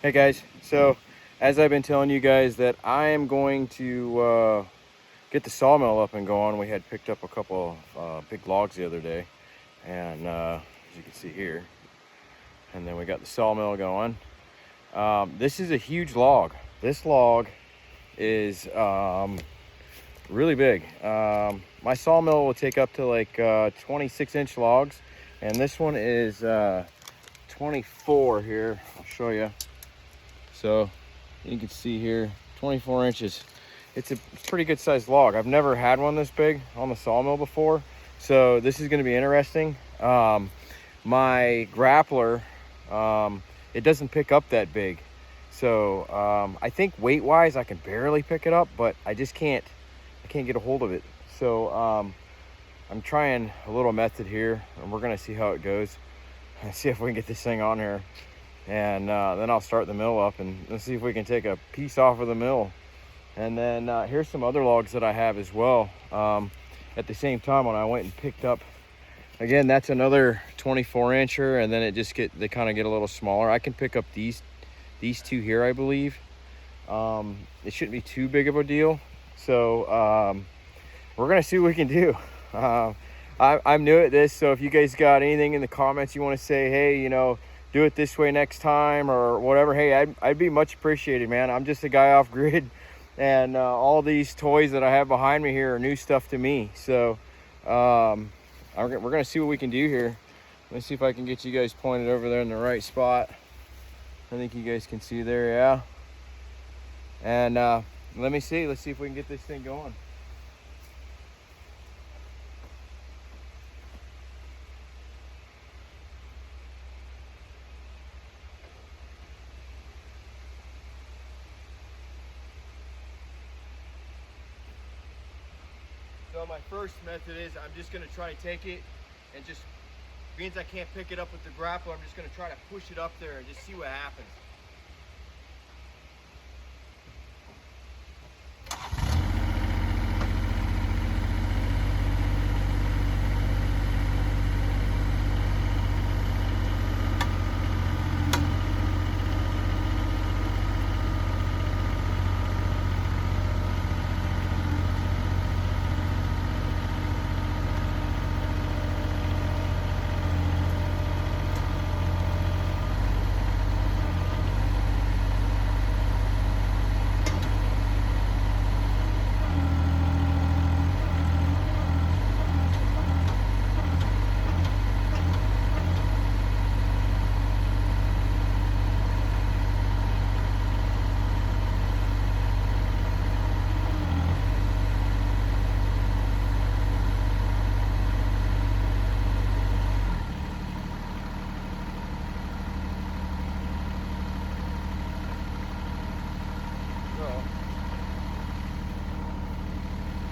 Hey guys, so as I've been telling you guys that I am going to get the sawmill up and going. We had picked up a couple big logs the other day, and as you can see here, and then we got the sawmill going. This is a huge log. This log is really big. My sawmill will take up to like 26-inch logs, and this one is 24 here. I'll show you. So you can see here, 24 inches. It's a pretty good sized log. I've never had one this big on the sawmill before, so this is going to be interesting. My grappler, it doesn't pick up that big, so I think weight wise I can barely pick it up, but I can't get a hold of it. So I'm trying a little method here, and we're going to see how it goes and see if we can get this thing on here. And then I'll start the mill up and let's see if we can take a piece off of the mill. And then here's some other logs that I have as well. At the same time, when I went and picked up, again, that's another 24-incher, and then they kind of get a little smaller. I can pick up these two here, I believe. It shouldn't be too big of a deal. So we're gonna see what we can do. I'm new at this, so if you guys got anything in the comments you want to say, hey, you know, do it this way next time or whatever, hey, I'd be much appreciated, man. I'm just a guy off grid, and all these toys that I have behind me here are new stuff to me. So we're gonna see what we can do here. Let's see if I can get you guys pointed over there in the right spot. I think you guys can see there, yeah. And let's see if we can get this thing going. So my first method is I'm just going to try to take it and just, means I can't pick it up with the grappler, I'm just going to try to push it up there and just see what happens.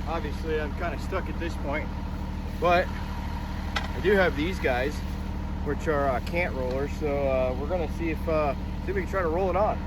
Obviously I'm kind of stuck at this point, but I do have these guys, which are cant rollers, so we're gonna see if we can try to roll it on.